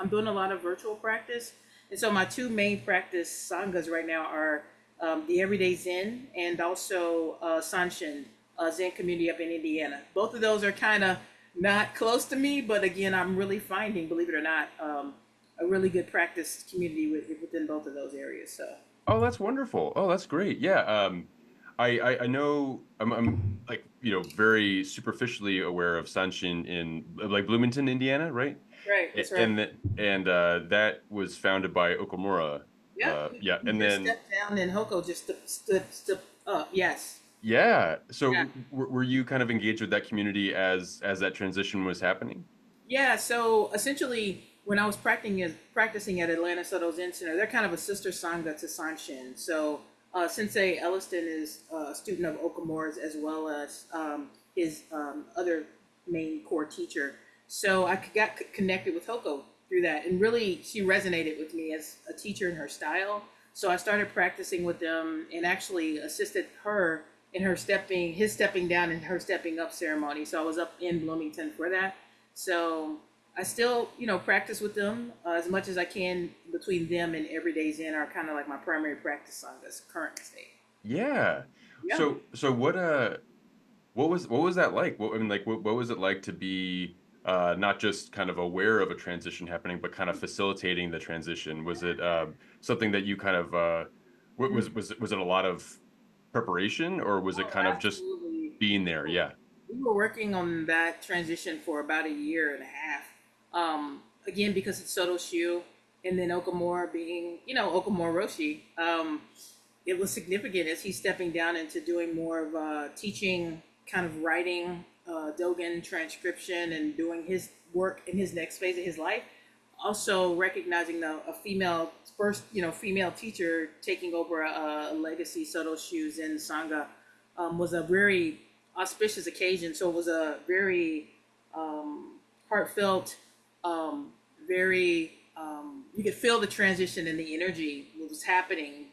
I'm doing a lot of virtual practice, and so my two main practice sanghas right now are the Everyday Zen and also Sanshin Zen Community up in Indiana. Both of those are kind of not close to me, but again, I'm really finding, believe it or not, a really good practice community within both of those areas. So. Oh, that's wonderful. Oh, that's great. Yeah. I know I'm like, very superficially aware of Sanshin in like Bloomington, Indiana, right? Right, that's right. And that was founded by Okamura. Yeah, Yeah. he And just then stepped down and Hoko just stood up. Yes. yeah. Yeah. So were you kind of engaged with that community as that transition was happening? Yeah, so essentially, when I was practicing at Atlanta Soto Zen Center, they're kind of a sister sangha to Sanshin. So Sensei Elliston is a student of Okamura's as well as his other main core teacher. So I got connected with Hoko through that, and really she resonated with me as a teacher in her style. So I started practicing with them and actually assisted her in his stepping down and her stepping up ceremony. So I was up in Bloomington for that. So I still, practice with them as much as I can between them and Everyday Zen are kind of like my primary practice on this current state. Yeah. Yeah. So what was that like? I mean, like, what was it like to be not just kind of aware of a transition happening, but kind of facilitating the transition? Was it something that you kind of was it a lot of preparation, or was it Oh, kind of just absolutely. being there? Yeah. We were working on that transition for about a year and a half. Again, because it's Soto Shu and then Okamura being, Okamura Roshi. It was significant as he's stepping down into doing more of teaching, kind of writing, Dogen transcription, and doing his work in his next phase of his life. Also recognizing a female first, female teacher taking over a legacy Soto Shoes in Sangha was a very auspicious occasion. So it was a very heartfelt, very you could feel the transition and the energy that was happening.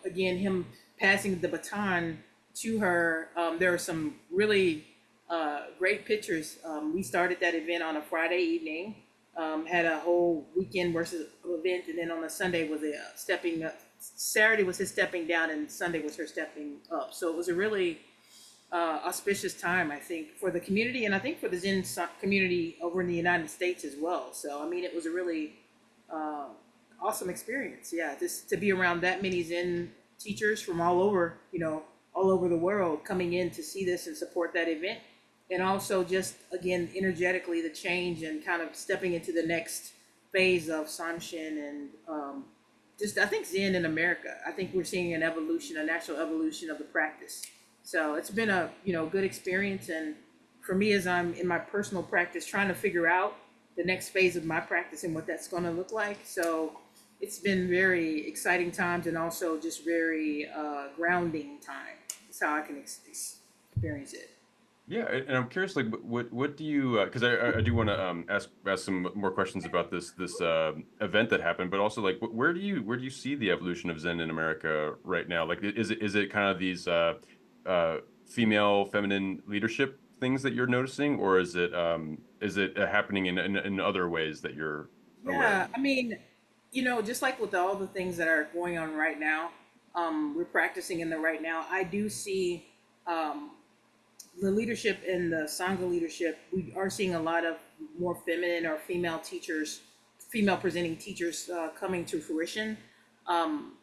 Again, him passing the baton to her. There were some really great pictures. We started that event on a Friday evening, had a whole weekend versus event, and then on a Sunday was a stepping up. Saturday was his stepping down, and Sunday was her stepping up. So it was a really auspicious time, I think, for the community, and I think for the community over in the United States as well. So I mean, it was a really uh, awesome experience. Yeah, just to be around that many Zen teachers from all over, all over the world coming in to see this and support that event. And also just again energetically the change and kind of stepping into the next phase of Sanshin and just I think Zen in America. I think we're seeing an evolution, a natural evolution of the practice. So it's been a good experience, and for me as I'm in my personal practice trying to figure out the next phase of my practice and what that's going to look like. So it's been very exciting times and also just very grounding time. That's how I can experience it. Yeah, and I'm curious, like, what do you? Because I do want to ask some more questions about this event that happened, but also like, where do you see the evolution of Zen in America right now? Like, is it kind of these female feminine leadership things that you're noticing, or is it happening in other ways that you're aware of? Yeah, I mean, just like with all the things that are going on right now, we're practicing in the right now. I do see um, the leadership in the Sangha leadership. We are seeing a lot of more feminine or female teachers, female presenting teachers coming to fruition. Um,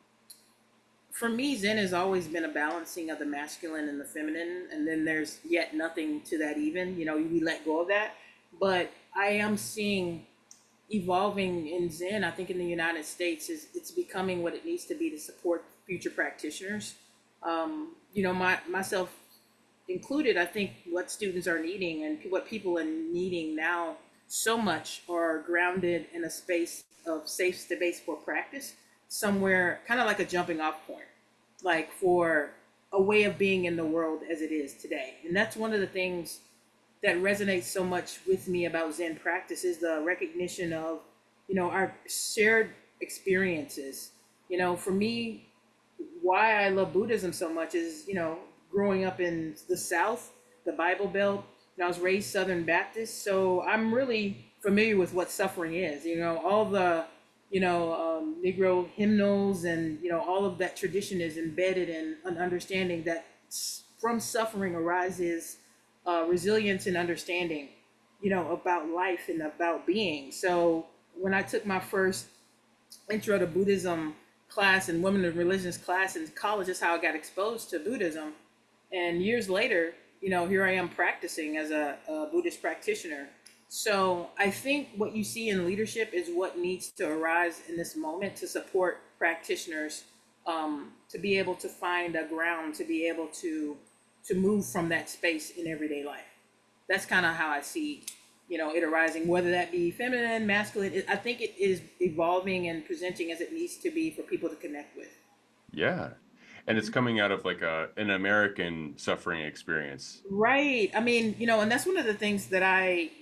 for me, Zen has always been a balancing of the masculine and the feminine, and then there's yet nothing to that even. We let go of that. But I am seeing evolving in Zen, I think in the United States, is it's becoming what it needs to be to support future practitioners. Myself included, I think what students are needing and what people are needing now so much are grounded in a space of safe space for practice, somewhere kind of like a jumping off point, like for a way of being in the world as it is today. And that's one of the things that resonates so much with me about Zen practice is the recognition of, our shared experiences. For me, why I love Buddhism so much is, growing up in the South, the Bible Belt, and I was raised Southern Baptist. So I'm really familiar with what suffering is. All the Negro hymnals, and all of that tradition is embedded in an understanding that from suffering arises resilience and understanding, about life and about being. So when I took my first intro to Buddhism class and women of religions class in college, is how I got exposed to Buddhism. And years later, here I am practicing as a Buddhist practitioner. So I think what you see in leadership is what needs to arise in this moment to support practitioners, to be able to find a ground, to be able to move from that space in everyday life. That's kind of how I see, it arising, whether that be feminine, masculine. I think it is evolving and presenting as it needs to be for people to connect with. Yeah. And it's coming out of like an American suffering experience. Right. I mean, and that's one of the things that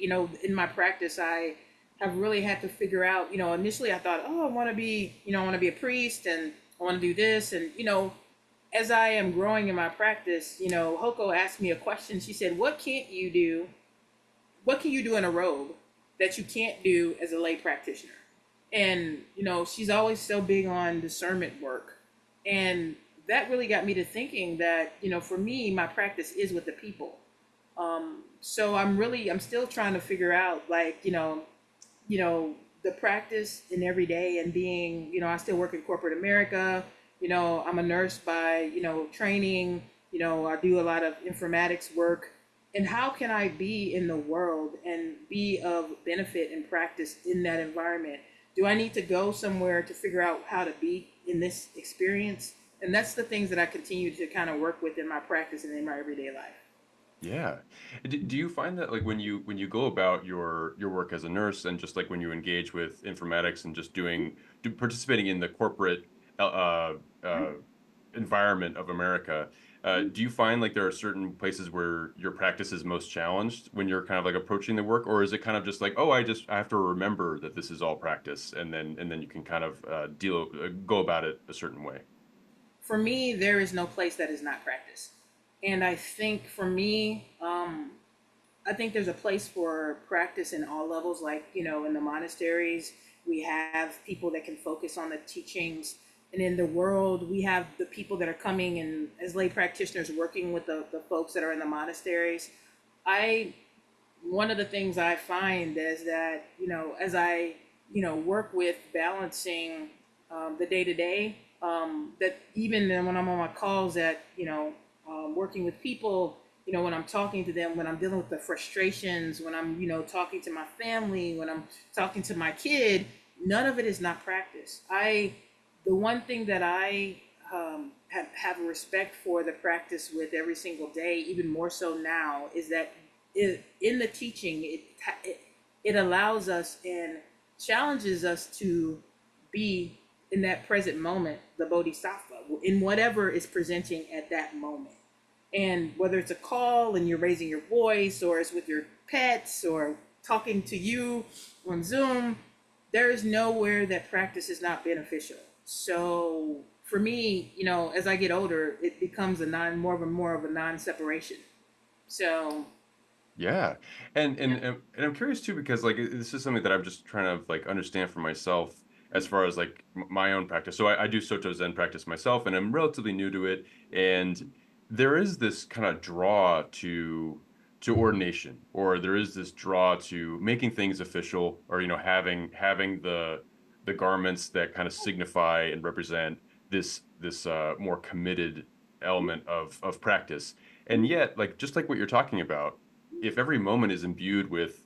in my practice, I have really had to figure out. Initially I thought, oh, I want to be a priest, and I want to do this. And, as I am growing in my practice, Hoko asked me a question. She said, what can't you do? What can you do in a robe that you can't do as a lay practitioner? And, she's always so big on discernment work. And that really got me to thinking that, for me, my practice is with the people. So I'm still trying to figure out, like, the practice in every day, and being, I still work in corporate America. I'm a nurse by, training. I do a lot of informatics work. And how can I be in the world and be of benefit and practice in that environment? Do I need to go somewhere to figure out how to be in this experience? And that's the things that I continue to kind of work with in my practice and in my everyday life. Yeah. Do you find that like when you go about your work as a nurse, and just like when you engage with informatics and just participating in the corporate uh, uh, environment of America, do you find like there are certain places where your practice is most challenged when you're kind of like approaching the work, or is it kind of just like, oh, I have to remember that this is all practice, and then you can kind of go about it a certain way? For me, there is no place that is not practice. And I think for me, I think there's a place for practice in all levels. Like, in the monasteries, we have people that can focus on the teachings. And in the world, we have the people that are coming and as lay practitioners working with the folks that are in the monasteries. I One of the things I find is that, as I, work with balancing the day to day, that even when I'm on my calls at, working with people, when I'm talking to them, when I'm dealing with the frustrations, when I'm, talking to my family, when I'm talking to my kid, none of it is not practice. The one thing that I have a respect for the practice with every single day, even more so now, is that in the teaching, it allows us and challenges us to be in that present moment, the bodhisattva, in whatever is presenting at that moment. And whether it's a call and you're raising your voice, or it's with your pets, or talking to you on Zoom, there is nowhere that practice is not beneficial. So for me, as I get older, it becomes more of a non-separation. So Yeah. And I'm curious too, because like this is something that I'm just trying to like understand for myself as far as like my own practice. So I do Soto Zen practice myself, and I'm relatively new to it. And there is this kind of draw to ordination, or there is this draw to making things official, or having the garments that kind of signify and represent this more committed element of practice. And yet, like just like what you're talking about, if every moment is imbued with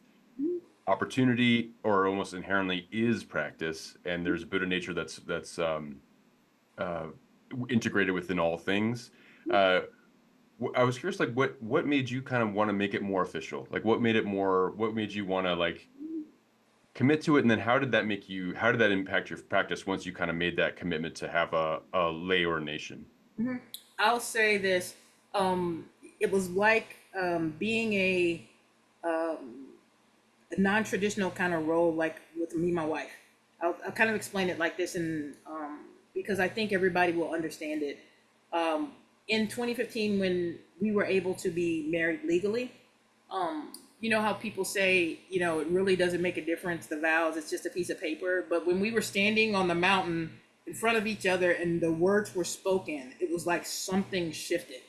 opportunity, or almost inherently is practice, and there's a Buddha nature that's uh, integrated within all things, uh, I was curious, like what made you kind of want to make it more official? Like what made you want to like commit to it, and then how did that impact your practice once you kind of made that commitment to have a lay ordination? mhm. I'll say this. It was like being um, a non-traditional kind of role, like with me and my wife. I'll kind of explain it like this, and because I think everybody will understand it. Um, in 2015, when we were able to be married legally, um, you know how people say, it really doesn't make a difference, the vows, it's just a piece of paper. But when we were standing on the mountain in front of each other and the words were spoken, it was like something shifted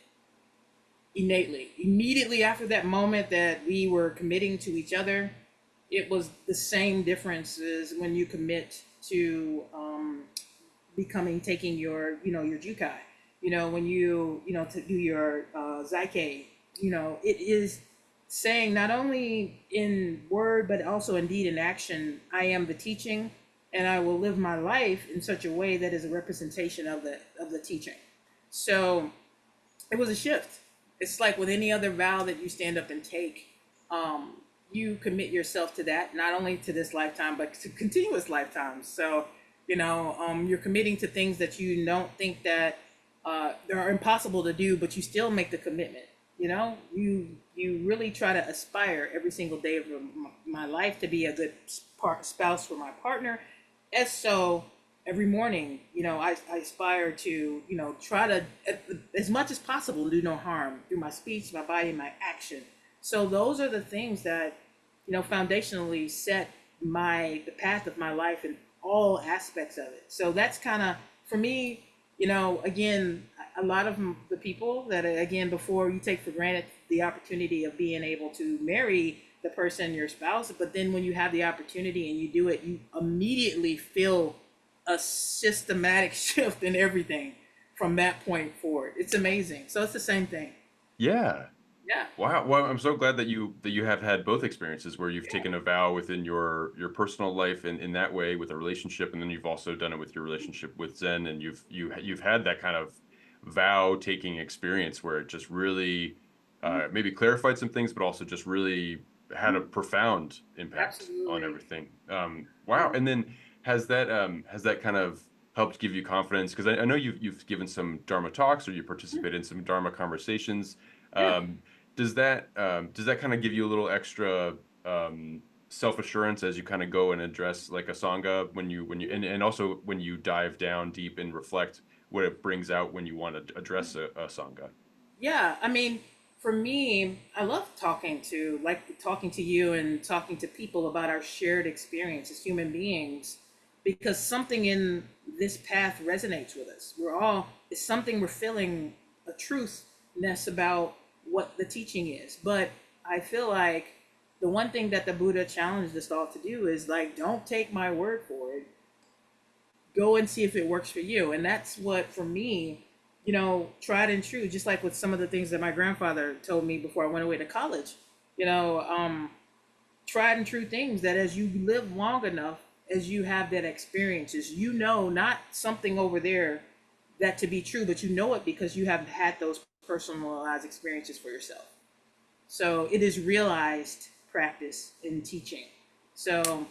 innately. Immediately after that moment that we were committing to each other, it was the same difference as when you commit to taking your Jukai. When to do your Zaike, it is saying not only in word, but also in deed and action, I am the teaching and I will live my life in such a way that is a representation of the teaching. So it was a shift. It's like with any other vow that you stand up and take, um, you commit yourself to that, not only to this lifetime, but to continuous lifetimes. So, you're committing to things that you don't think that are impossible to do, but you still make the commitment. You really try to aspire every single day of my life to be a good spouse for my partner. As so, every morning, I aspire to, try to, as much as possible, do no harm through my speech, my body, my action. So those are the things that, foundationally set the path of my life in all aspects of it. So that's kind of, for me, again, a lot of the people that, again, before you take for granted the opportunity of being able to marry the person, your spouse, but then when you have the opportunity and you do it, you immediately feel a systematic shift in everything from that point forward. It's amazing. So it's the same thing. Yeah. Yeah. Wow. Well, I'm so glad that you have had both experiences where you've Yeah. taken a vow within your personal life in that way with a relationship, and then you've also done it with your relationship with Zen, and you've had that kind of vow taking experience where it just really maybe clarified some things, but also just really had a profound impact on Absolutely. everything. Wow. And then has that kind of helped give you confidence? Because I know you've given some Dharma talks or you participate in some Dharma conversations. Yeah. Um, does that kind of give you a little extra self-assurance as you kind of go and address like a sangha when you and also when you dive down deep and reflect what it brings out when you want to address a sangha? Yeah, I mean, for me, I love talking to you and talking to people about our shared experience as human beings because something in this path resonates with us. It's something we're feeling a truthness about what the teaching is. But I feel like the one thing that the Buddha challenged us all to do is like, don't take my word for it, go and see if it works for you. And that's what, for me, tried and true, just like with some of the things that my grandfather told me before I went away to college, you know, um, tried and true things that as you live long enough, as you have that experiences, not something over there that to be true, but you know it because you have had those personalized experiences for yourself. So it is realized practice in teaching. So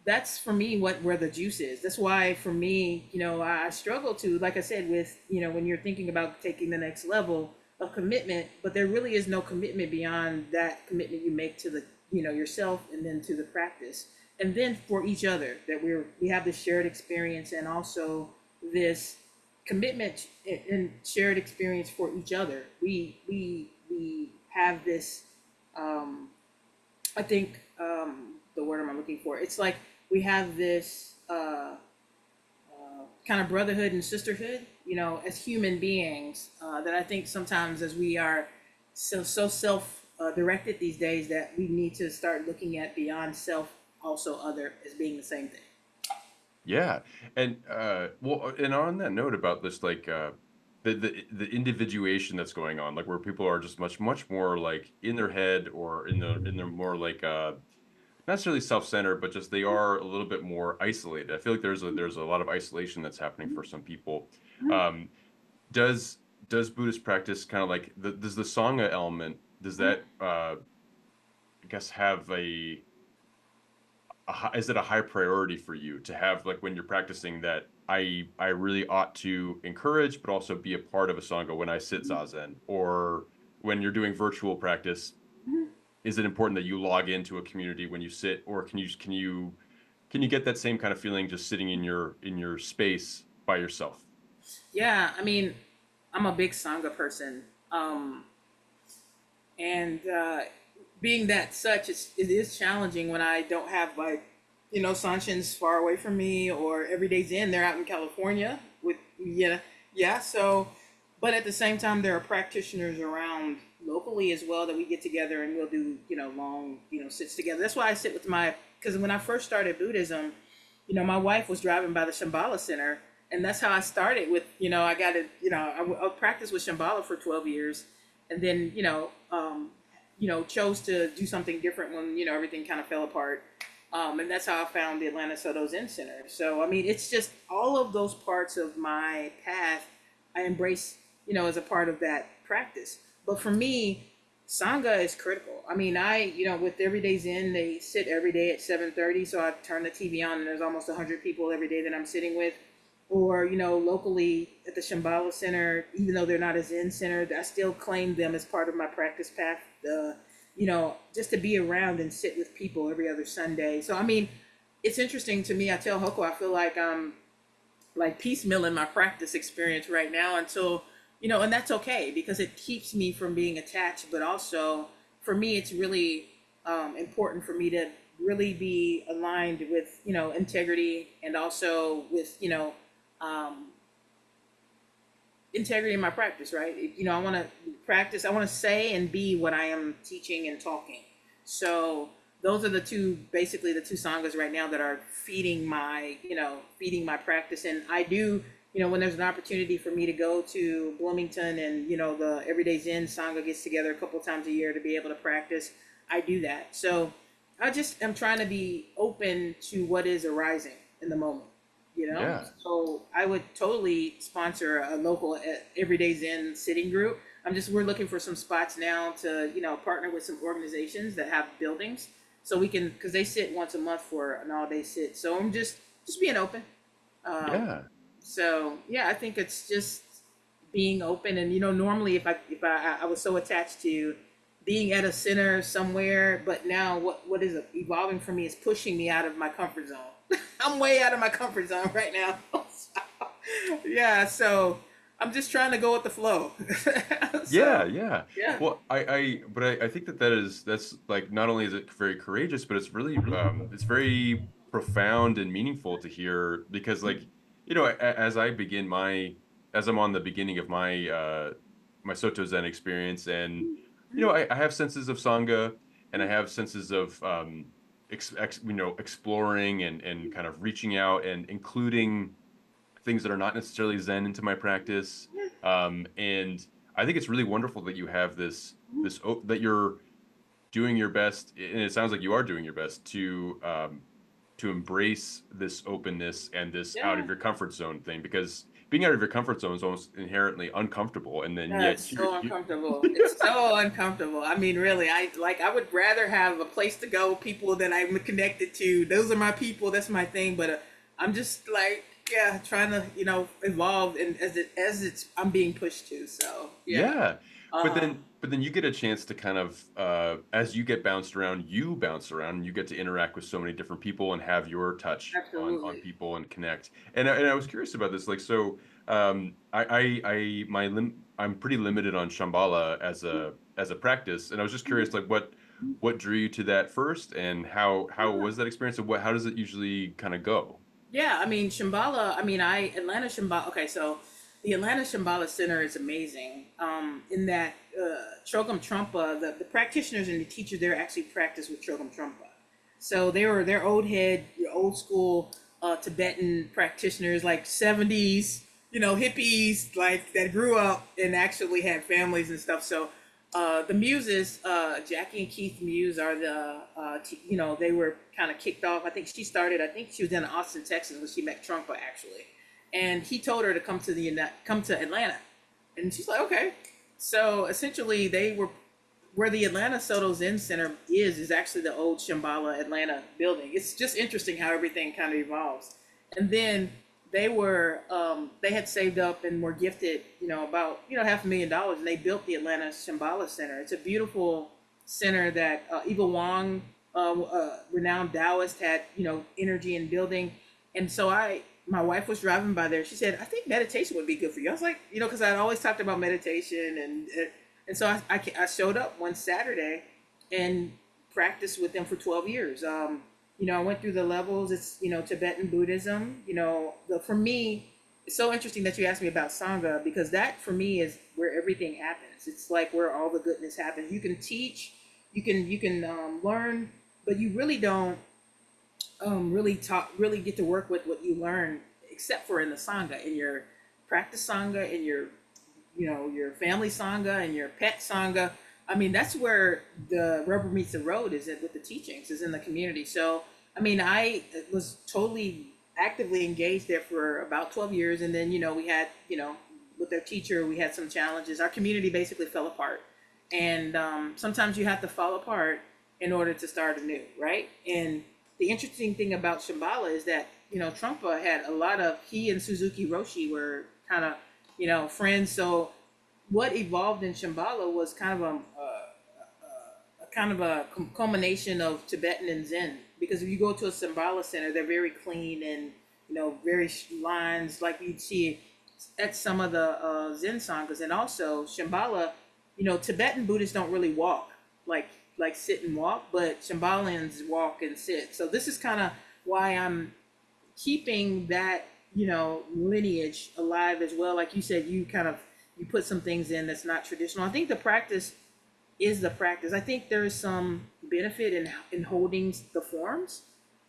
that's for me where the juice is. That's why for me, I struggle to, like I said, with when you're thinking about taking the next level of commitment, but there really is no commitment beyond that commitment you make to the yourself and then to the practice, and then for each other that we have this shared experience and also this commitment and shared experience for each other. We have this. I think the word I'm looking for. It's like we have this kind of brotherhood and sisterhood, as human beings. That I think sometimes, as we are so self directed these days, that we need to start looking at beyond self, also other, as being the same thing. Yeah. And well, and on that note about this, like the individuation that's going on, like where people are just much more like in their head or in their more like not necessarily self-centered, but just they are a little bit more isolated. I feel like there's a lot of isolation that's happening for some people. Um, does Buddhist practice kind of like does the Sangha element, does that I guess have is it a high priority for you to have like when you're practicing that I really ought to encourage but also be a part of a sangha when I sit zazen, or when you're doing virtual practice, is it important that you log into a community when you sit, or can you get that same kind of feeling just sitting in your space by yourself? Yeah, I mean, I'm a big sangha person, and being that such, it is challenging when I don't have like, Sanshin's far away from me, or Everyday Zen, they're out in California with, yeah. So, but at the same time, there are practitioners around locally as well that we get together and we'll do, long, sits together. That's why I sit with because when I first started Buddhism, my wife was driving by the Shambhala Center, and that's how I started with, I got to, I practiced with Shambhala for 12 years, and then, chose to do something different when, everything kind of fell apart. And that's how I found the Atlanta Soto Zen Center. So, I mean, it's just all of those parts of my path I embrace, as a part of that practice. But for me, Sangha is critical. I mean, with Everyday Zen, they sit every day at 7:30. So I turn the TV on and there's almost 100 people every day that I'm sitting with. Or, locally at the Shambhala Center, even though they're not a Zen center, I still claim them as part of my practice path. Just to be around and sit with people every other Sunday. So, I mean, it's interesting to me. I tell Hoko, I feel like I'm like piecemeal in my practice experience right now until, and that's okay because it keeps me from being attached. But also, for me, it's really important for me to really be aligned with, integrity, and also with, um, integrity in my practice, right? I want to practice, I want to say and be what I am teaching and talking. So those are basically the two sanghas right now that are feeding my practice. And I do, when there's an opportunity for me to go to Bloomington and, the Everyday Zen Sangha gets together a couple of times a year to be able to practice, I do that. So I just am trying to be open to what is arising in the moment. Yeah. So I would totally sponsor a local Everyday Zen sitting group. We're looking for some spots now to, partner with some organizations that have buildings so we can, because they sit once a month for an all-day sit. So I'm just being open. Um, Yeah. so yeah, I think it's just being open. And, normally if I was so attached to being at a center somewhere, but now what is evolving for me is pushing me out of my comfort zone. I'm way out of my comfort zone right now. Yeah, so I'm just trying to go with the flow. Yeah, So yeah. yeah. Well, but I think that's like not only is it very courageous, but it's really it's very profound and meaningful to hear because like as as I'm on the beginning of my my Soto Zen experience, and I have senses of Sangha, and I have senses of exploring and kind of reaching out and including things that are not necessarily Zen into my practice. And I think it's really wonderful that you have that you're doing your best, and it sounds like you are doing your best to embrace this openness and this out Yeah. of your comfort zone thing, because being out of your comfort zone is almost inherently uncomfortable, and then Yeah, yet it's so uncomfortable. It's so uncomfortable. I mean, really, I would rather have a place to go, people that I'm connected to. Those are my people. That's my thing. But I'm just like, yeah, trying to, evolve, and I'm being pushed to. So yeah. Yeah. But Um, then you get a chance to kind of as you get bounced around, you bounce around and you get to interact with so many different people and have your touch on Absolutely. people and connect. And I was curious about this. Like so I'm pretty limited on Shambhala as a practice. And I was just curious like what drew you to that first, and how was that experience, and how does it usually kind of go? Yeah, I mean Shambhala. I mean, Atlanta Shambhala. Okay, so the Atlanta Shambhala Center is amazing. In that Chogyam Trungpa, the practitioners and the teachers there actually practice with Chogyam Trungpa. So they're old school Tibetan practitioners, like 70s, hippies, like that grew up and actually had families and stuff. So the Muses, Jackie and Keith Muse are they were kind of kicked off. I think she was in Austin, Texas when she met Trungpa actually. And he told her to come to Atlanta. And she's like, okay. So essentially they were, where the Atlanta Soto Zen Center is actually the old Shambhala Atlanta building. It's just interesting how everything kind of evolves. And then they had saved up and were gifted, about, $500,000, and they built the Atlanta Shambhala Center. It's a beautiful center that Eva Wong, renowned Taoist, had, energy in building. And so my wife was driving by there. She said, I think meditation would be good for you. I was like, because I'd always talked about meditation. And so I showed up one Saturday, and practiced with them for 12 years. I went through the levels. It's, Tibetan Buddhism. For me, it's so interesting that you asked me about Sangha, because that for me is where everything happens. It's like where all the goodness happens. You can teach, you can learn, but you really don't really get to work with what you learn, except for in the Sangha, in your practice Sangha, in your family Sangha and your pet Sangha. I mean, that's where the rubber meets the road, is it with the teachings, is in the community. So, I mean, I was totally actively engaged there for about 12 years. And then, we had, with their teacher, we had some challenges. Our community basically fell apart. And sometimes you have to fall apart in order to start anew, right? And the interesting thing about Shambhala is that, Trungpa had he and Suzuki Roshi were kind of, friends. So what evolved in Shambhala was kind of a culmination of Tibetan and Zen. Because if you go to a Shambhala center, they're very clean and, very lines like you'd see at some of the Zen sanghas. And also Shambhala, Tibetan Buddhists don't really walk like sit and walk, but Shambhalans walk and sit. So this is kind of why I'm keeping that, lineage alive as well. Like you said, you put some things in that's not traditional. I think the practice is the practice. I think there's some benefit in holding the forms,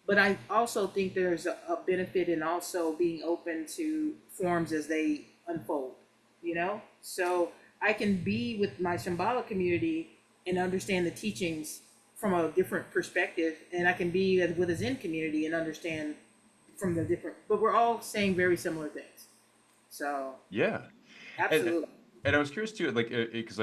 but I also think there's a benefit in also being open to forms as they unfold, So I can be with my Shambhala community and understand the teachings from a different perspective, and I can be with a Zen community and understand from the different, but we're all saying very similar things. So Yeah. And absolutely. and I was curious too, like, because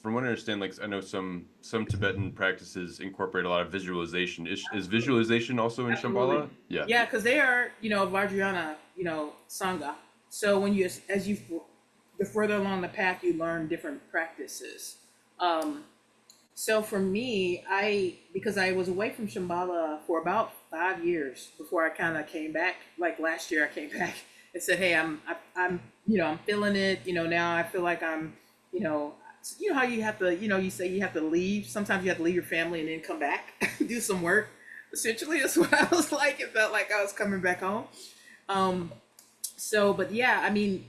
from what I understand, like, I know some Tibetan practices incorporate a lot of visualization. Is visualization also in Absolutely. Shambhala? Yeah. Yeah, because they are, Vajrayana, Sangha. So the further along the path, you learn different practices. Um, so for me, because I was away from Shambhala for about 5 years before I kind of came back. Like last year, I came back and said, "Hey, I'm, I'm feeling it. Now I feel like I'm, you know, how you have to, you say you have to leave. Sometimes you have to leave your family and then come back, do some work. Essentially, that's what I was like. It felt like I was coming back home. Um, but yeah, I mean,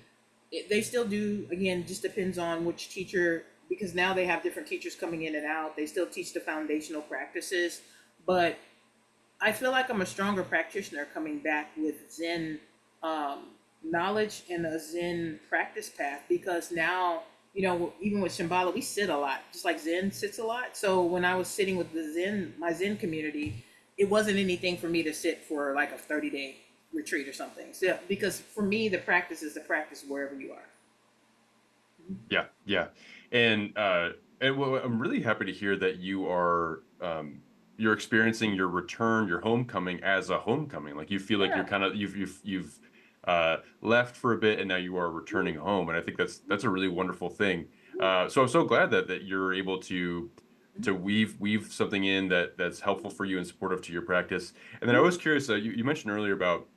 they still do. Again, just depends on which teacher, because now they have different teachers coming in and out. They still teach the foundational practices, but I feel like I'm a stronger practitioner coming back with Zen um, knowledge and a Zen practice path, because now, even with Shambhala, we sit a lot, just like Zen sits a lot. So when I was sitting with my Zen community, it wasn't anything for me to sit for like a 30-day retreat or something. So, because for me, the practice is the practice wherever you are. Yeah, yeah. And well, I'm really happy to hear that you're experiencing your return, your homecoming as a homecoming. Like you feel like you're Yeah. kind of you've left for a bit and now you are returning home. And I think that's a really wonderful thing. So I'm so glad that you're able to weave something in that's helpful for you and supportive to your practice. And then I was curious, you mentioned earlier about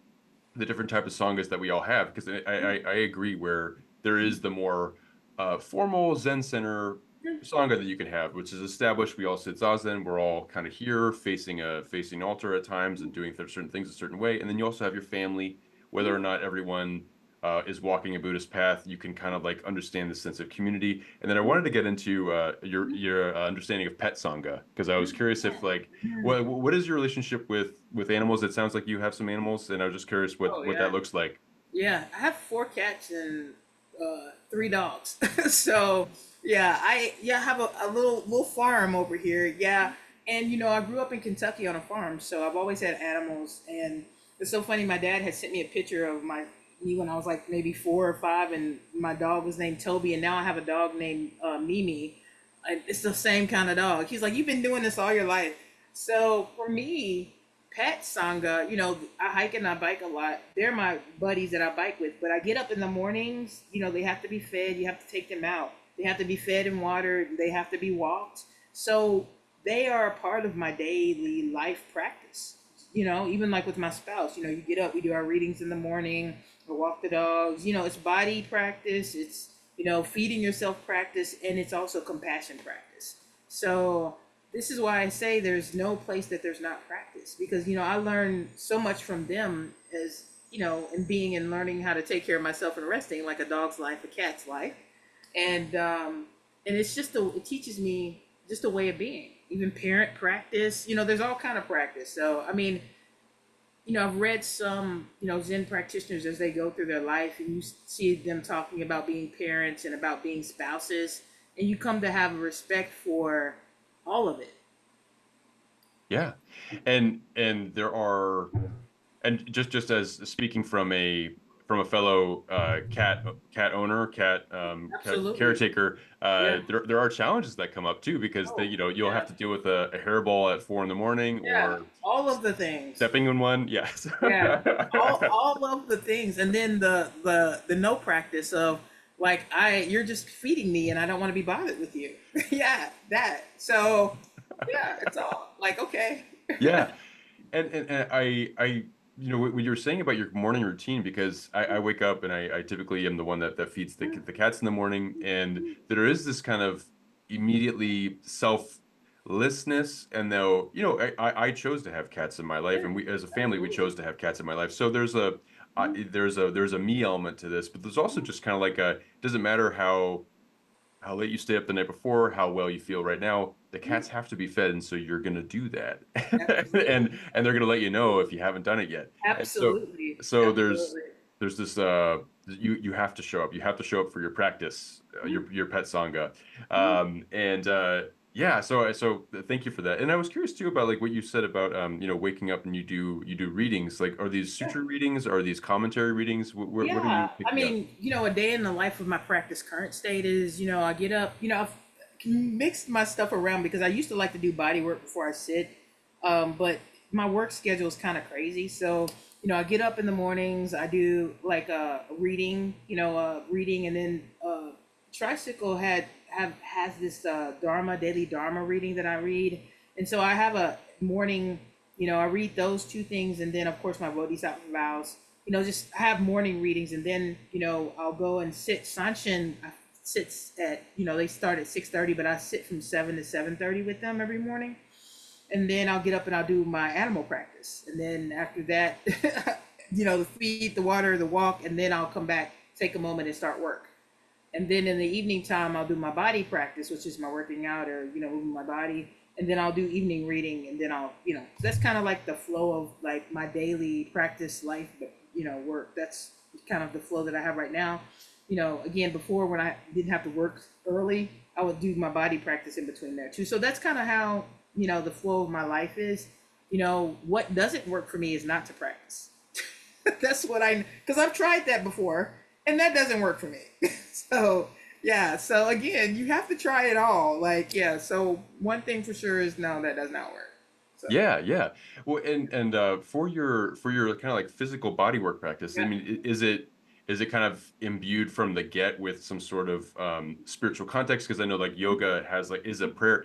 the different type of sanghas that we all have, because I agree where there is the more formal Zen center sangha that you can have, which is established. We all sit zazen. We're all kind of here facing altar at times and doing certain things a certain way. And then you also have your family, whether or not everyone is walking a Buddhist path. You can kind of like understand the sense of community. And then I wanted to get into your understanding of pet sangha, because I was curious if like what is your relationship with animals? It sounds like you have some animals, and I was just curious Oh what yeah. that looks like. Yeah, I have 4 cats and 3 dogs. So yeah, I have a little farm over here. Yeah, and I grew up in Kentucky on a farm, so I've always had animals. And it's so funny. My dad had sent me a picture of me when I was like maybe 4 or 5, and my dog was named Toby, and now I have a dog named Mimi. And it's the same kind of dog. He's like, "You've been doing this all your life." So for me, pet sangha, I hike and I bike a lot. They're my buddies that I bike with, but I get up in the mornings, they have to be fed. You have to take them out. They have to be fed and watered. They have to be walked. So they are a part of my daily life practice. Even like with my spouse, you get up, we do our readings in the morning, we walk the dogs. It's body practice, it's, feeding yourself practice, and it's also compassion practice. So this is why I say there's no place that there's not practice, because I learned so much from them, as in being and learning how to take care of myself and resting, like a dog's life, a cat's life, and it's just it teaches me just a way of being. Even parent practice, there's all kind of practice. So I mean, I've read some, Zen practitioners as they go through their life, and you see them talking about being parents and about being spouses, and you come to have a respect for all of it. Yeah. And there are, and just as speaking from a fellow cat owner, cat Absolutely. caretaker, Yeah. there are challenges that come up too, because Oh, you'll have yeah. to deal with a hairball at 4 in the morning, Yeah. or All of the things. stepping in one. Yes. Yeah. All of the things. And then the no practice of, like, you're just feeding me and I don't want to be bothered with you. Yeah, that. So yeah, it's all like, okay. Yeah. And when you were saying about your morning routine, because I wake up and I typically am the one that feeds the cats in the morning, and there is this kind of immediately selflessness. And though, I chose to have cats in my life, Yeah, and we as a family we absolutely. chose to have cats in my life. So there's a me element to this, but there's also just kind of like a, doesn't matter how late you stay up the night before, how well you feel right now, the cats have to be fed, and so you're gonna do that. Absolutely. And they're gonna let you know if you haven't done it yet. And Absolutely. so Absolutely. there's this you have to show up. You have to show up for your practice, your pet sangha. And yeah, so thank you for that. And I was curious too about like what you said about waking up and you do readings. Like, are these Yeah. sutra readings? Are these commentary readings? What are you Yeah, I picking up? mean, a day in the life of my practice current state is, I get up, I've mixed my stuff around because I used to like to do body work before I sit, but my work schedule is kind of crazy. So, I get up in the mornings, I do like a reading, reading, and then Tricycle has this daily dharma reading that I read, and so I have a morning. I read those two things, and then of course my bodhisattva vows. Just I have morning readings, and then I'll go and sit. Sanshin sits at, they start at 6:30, but I sit from 7 to 7:30 with them every morning, and then I'll get up and I'll do my animal practice, and then after that, the feed, the water, the walk, and then I'll come back, take a moment, and start work. And then in the evening time, I'll do my body practice, which is my working out, or moving my body. And then I'll do evening reading, and then I'll, that's kind of like the flow of like my daily practice life, work. That's kind of the flow that I have right now. Again, before, when I didn't have to work early, I would do my body practice in between there too. So that's kind of how the flow of my life is. What doesn't work for me is not to practice. That's what because I've tried that before, and that doesn't work for me. So yeah, so again, you have to try it all. Like, yeah, so one thing for sure is, no, that does not work. So Yeah, yeah. Well, and for your kind of like physical body work practice, I yeah. mean, is it kind of imbued from the get with some sort of spiritual context? Because I know like yoga has like is a prayer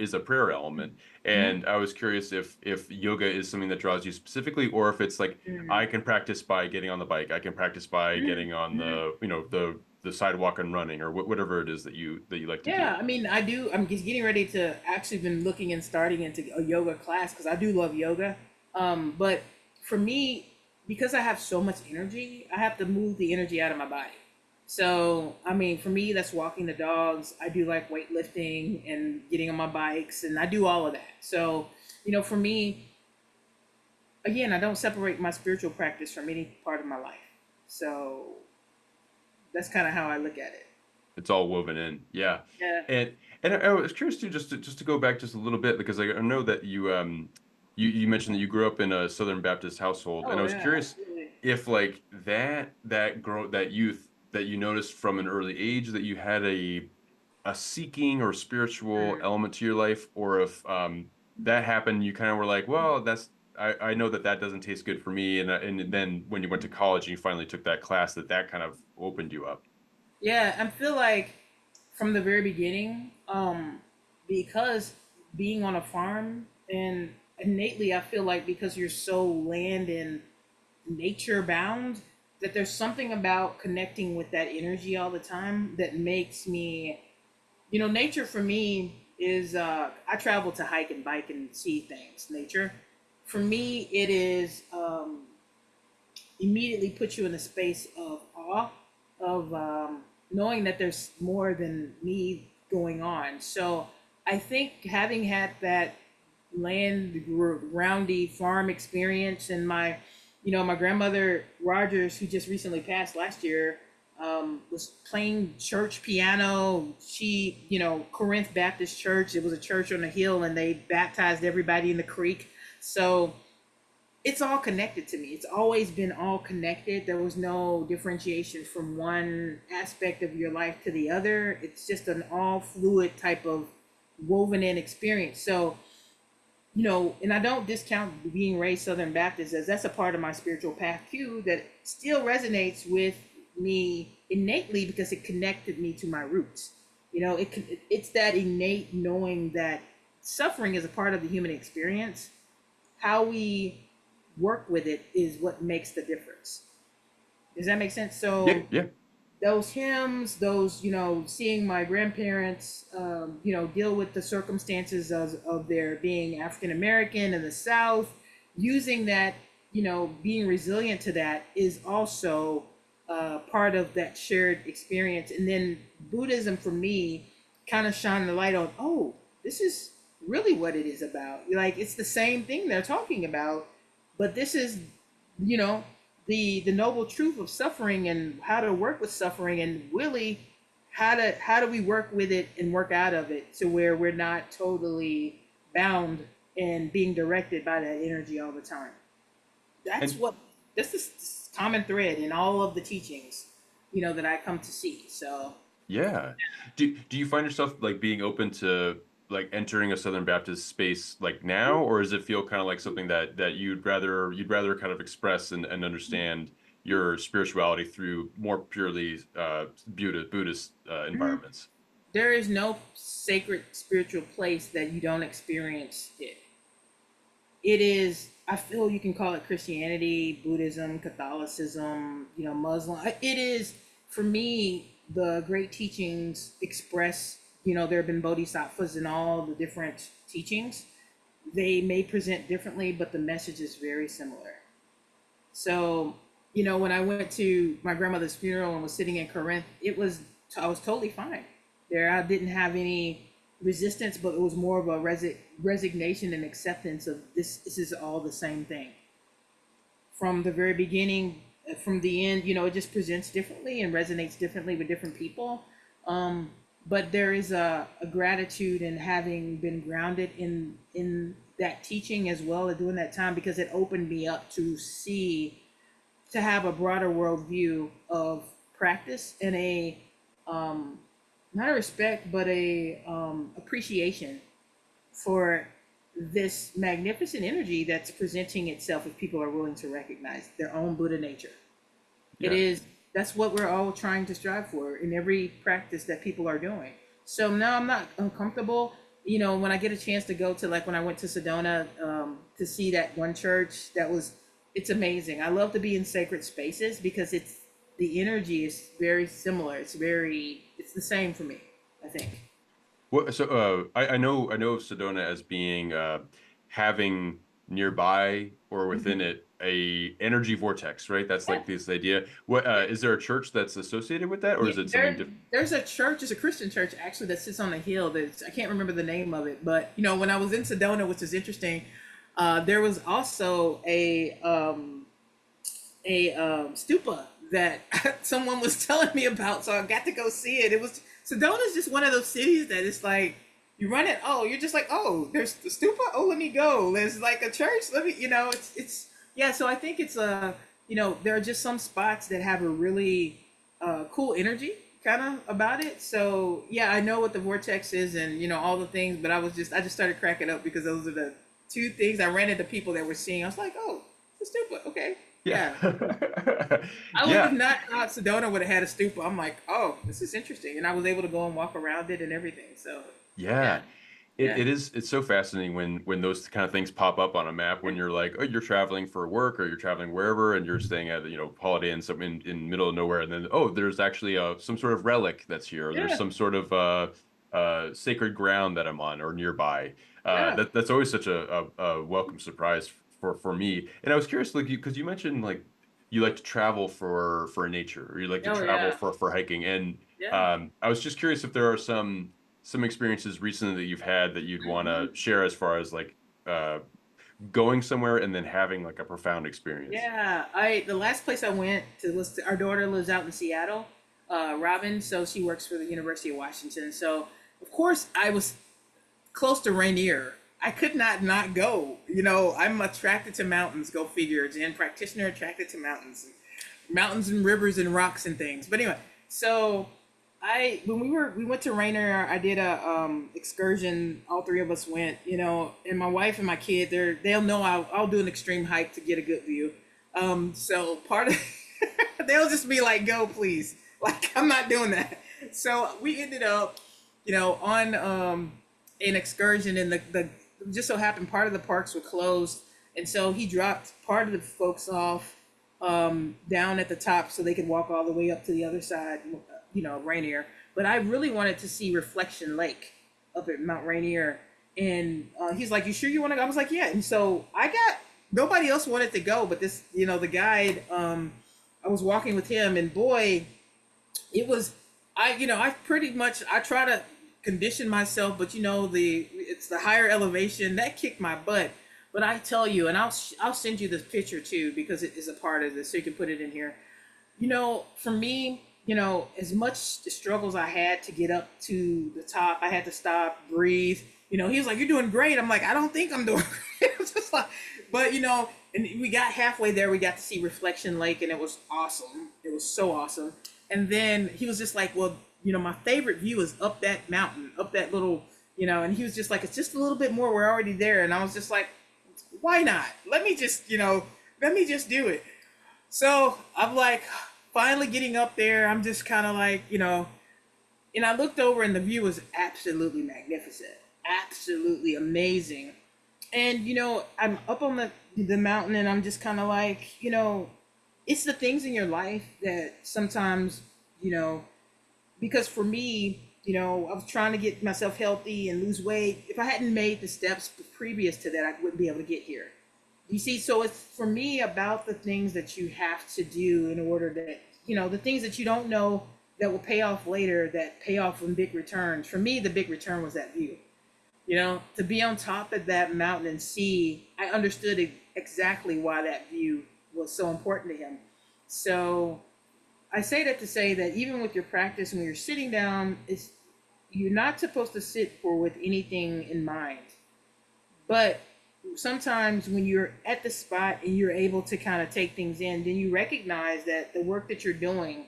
element, Mhm. and I was curious if yoga is something that draws you specifically, or if it's like Mhm. I can practice by getting on the bike, I can practice by Mhm. getting on Mhm. the sidewalk and running, or whatever it is that you like to do. Yeah, I mean, I do. I'm just getting ready to actually been looking and starting into a yoga class because I do love yoga. But for me, because I have so much energy, I have to move the energy out of my body. So, I mean, for me, that's walking the dogs. I do like weightlifting and getting on my bikes, and I do all of that. So, for me, again, I don't separate my spiritual practice from any part of my life. So that's kind of how I look at it. It's all woven in. Yeah. Yeah. And I was curious too, just to go back just a little bit, because I know that you mentioned that you grew up in a Southern Baptist household, and I Oh was yeah, curious absolutely. if like that youth that you noticed from an early age, that you had a seeking or spiritual Mm. element to your life, or if that happened, you kind of were like, well, I know that doesn't taste good for me, and then when you went to college and you finally took that class, that kind of opened you up. Yeah, I feel like from the very beginning, because being on a farm, and innately I feel like because you're so land and nature bound, that there's something about connecting with that energy all the time that makes me, nature for me is I travel to hike and bike and see things, nature. For me, it is immediately puts you in a space of awe, of knowing that there's more than me going on. So I think having had that roundy farm experience, and my grandmother Rogers, who just recently passed last year, was playing church piano. She, Corinth Baptist Church, it was a church on a hill, and they baptized everybody in the creek. So it's all connected to me. It's always been all connected. There was no differentiation from one aspect of your life to the other. It's just an all fluid type of woven in experience. So, and I don't discount being raised Southern Baptist, as that's a part of my spiritual path too, that still resonates with me innately because it connected me to my roots. It's that innate knowing that suffering is a part of the human experience. How we work with it is what makes the difference. Does that make sense? Yeah, So yeah. those hymns, those, seeing my grandparents, deal with the circumstances of their being African American in the South, using that, being resilient to that is also part of that shared experience. And then Buddhism for me kind of shine the light on, oh, this is really what it is about. Like, it's the same thing they're talking about, but this is, you know, the noble truth of suffering and how to work with suffering, and really how do we work with it and work out of it to where we're not totally bound and being directed by that energy all the time. That's And what this is common thread in all of the teachings, that I come to see. So yeah. Do you find yourself like being open to like entering a Southern Baptist space like now, or does it feel kind of like something that you'd rather kind of express and understand your spirituality through more purely Buddhist mhm, environments? there is no sacred spiritual place that you don't experience it. It is, I feel you can call it Christianity, Buddhism, Catholicism, Muslim. It is, for me, the great teachings express, there have been bodhisattvas in all the different teachings. They may present differently, but the message is very similar. So, when I went to my grandmother's funeral and was sitting in Corinth, I was totally fine there. I didn't have any resistance, but it was more of a resignation and acceptance of this. This is all the same thing from the very beginning. From the end, it just presents differently and resonates differently with different people. But there is a gratitude in having been grounded in that teaching as well as doing that time, because it opened me up to have a broader worldview of practice and a not a respect but a appreciation for this magnificent energy that's presenting itself if people are willing to recognize their own Buddha nature. It Yeah. is, that's what we're all trying to strive for in every practice that people are doing. So now I'm not uncomfortable. When I get a chance to go to, like when I went to Sedona, to see that one church, it's amazing. I love to be in sacred spaces because the energy is very similar. It's the same for me, I think. What, so I know of Sedona as being having nearby or within Mhm. it a energy vortex, right? That's Yeah. like this idea. What is there a church that's associated with that, or Yeah, is it something different? there's a church, it's a Christian church actually that sits on a hill. I can't remember the name of it, but when I was in Sedona, which is interesting, there was also a stupa that someone was telling me about, so I got to go see it. It was Sedona's just one of those cities that it's like you run it. Oh, you're just like, oh, there's the stupa. Oh, let me go. There's like a church. Let me, it's yeah. So I think it's there are just some spots that have a really cool energy kind of about it. So yeah, I know what the vortex is and all the things, but I just started cracking up because those are the two things I ran into people that were seeing. I was like, oh, the stupa. Okay, Yeah. yeah. I would have Yeah. not thought Sedona would have had a stupa. I'm like, oh, this is interesting, and I was able to go and walk around it and everything. So, yeah, Yeah. It, yeah, it is it's so fascinating when those kind of things pop up on a map when you're like, oh, you're traveling for work or you're traveling wherever and you're staying at Holiday Inn some in middle of nowhere, and then oh, there's actually some sort of relic that's here, or there's yeah. some sort of sacred ground that I'm on or nearby. Yeah. That's always such a welcome surprise for me. And I was curious, like, because you mentioned like you like to travel for nature, or you like to Oh travel yeah. for hiking. And Yeah. I was just curious if there are some experiences recently that you've had that you'd want to Mhm. share as far as like uh, going somewhere and then having like a profound experience. Yeah, I the last place I went to was our daughter lives out in Seattle, Robin. So she works for the University of Washington. So of course I was close to Rainier. I could not go. You know, I'm attracted to mountains. Go figure. Zen practitioner attracted to mountains and rivers and rocks and things. But anyway, so I when we went to Rainier, I did a excursion. All three of us went. You know, and my wife and my kid, they'll know I'll do an extreme hike to get a good view. So part of they'll just be like, "Go, please." Like I'm not doing that. So we ended up, on an excursion, and the just so happened part of the parks were closed, and so he dropped part of the folks off down at the top so they could walk all the way up to the other side, Rainier. But I really wanted to see Reflection Lake up at Mount Rainier, and he's like, "You sure you want to go?" I was like, "Yeah." And so I got nobody else wanted to go, but this, the guide. I was walking with him, and boy, it was I pretty much I try to condition myself, but it's the higher elevation that kicked my butt. But I tell you, and I'll send you this picture too because it is a part of this, so you can put it in here. For me, as much struggles I had to get up to the top, I had to stop, breathe. He was like, "You're doing great." I'm like, "I don't think I'm doing great." It was just like, but and we got halfway there. We got to see Reflection Lake, and it was awesome. It was so awesome. And then he was just like, "Well, my favorite view is up that mountain, up that little, And he was just like, "It's just a little bit more. We're already there." And I was just like, "Why not? Let me just do it." So I'm like, finally getting up there. I'm just kind of like, and I looked over and the view was absolutely magnificent, absolutely amazing. And I'm up on the mountain, and I'm just kind of like, it's the things in your life that sometimes, you know, because for me, I was trying to get myself healthy and lose weight. If I hadn't made the steps previous to that, I wouldn't be able to get here. You see, so it's for me about the things that you have to do in order that, the things that you don't know that will pay off later, that pay off in big returns. For me, the big return was that view. To be on top of that mountain and see, I understood exactly why that view was so important to him. So I say that to say that even with your practice, when you're sitting down, you're not supposed to sit for with anything in mind. But sometimes when you're at the spot and you're able to kind of take things in, then you recognize that the work that you're doing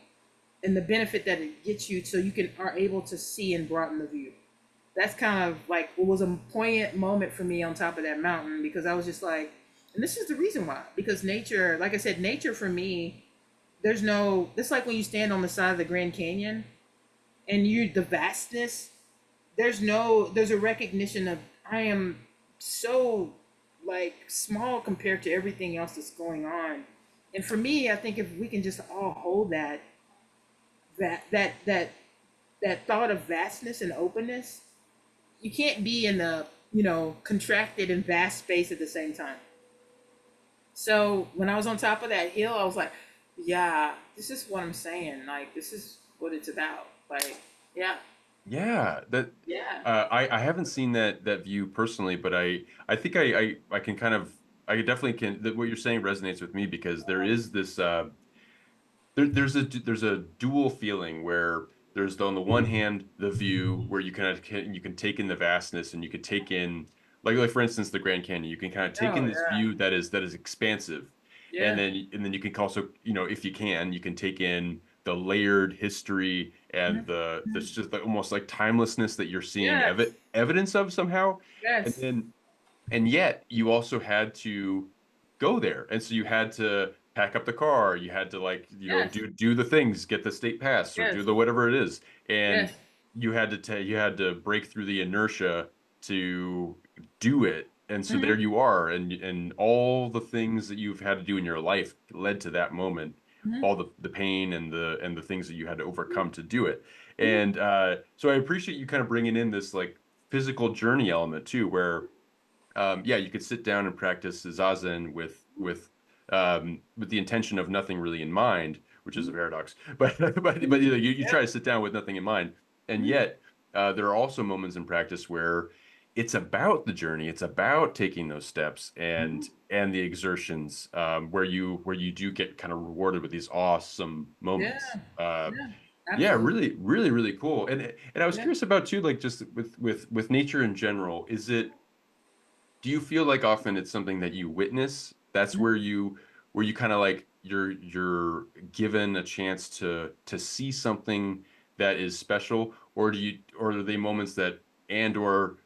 and the benefit that it gets you, so you are able to see and broaden the view. That's kind of like what was a poignant moment for me on top of that mountain, because I was just like, and this is the reason why. Because nature, like I said, nature for me, it's like when you stand on the side of the Grand Canyon and the vastness, there's a recognition of, I am so like small compared to everything else that's going on. And for me, I think if we can just all hold that that that that thought of vastness and openness, you can't be in the contracted and vast space at the same time. So when I was on top of that hill, I was like, yeah, this is what I'm saying. Like, this is what it's about. Like, yeah, Yeah, that yeah, I haven't seen that view personally, but I think I can kind of I definitely can that what you're saying resonates with me because there is this there's a dual feeling where there's on the one hand the view where you can take in the vastness and you can take in like for instance the Grand Canyon you can kind of take oh in this yeah, view that is expansive yeah, and then you can also if you can take in the layered history and mhm, this just like almost like timelessness that you're seeing yes, evidence of somehow and yes, then and yet you also had to go there and so you had to pack up the car you had to like yes, do the things get the state pass or do yes, the whatever it is yes, and you had to break through the inertia to do it and so there hmm, you are and all the things that you've had to do in your life led to that moment hmm, all the pain and the things that you had to overcome to do it And so I appreciate you kind of bringing in this like physical journey element too, where yeah, you could sit down and practice zazen with the intention of nothing really in mind, which is a paradox. But you know, you Yeah. try to sit down with nothing in mind, and Mhm. yet there are also moments in practice where it's about the journey, it's about taking those steps Mhm. and the exertions where you do get kind of rewarded with these awesome Yeah. moments. Yeah. Yeah, Absolutely. really, really, really cool. And I was Yeah. curious about too, like just with nature in general, is it do you feel like often it's something that you witness? That's Mhm. where you kind of like you're given a chance to see something that is special, or do you or are they moments that and or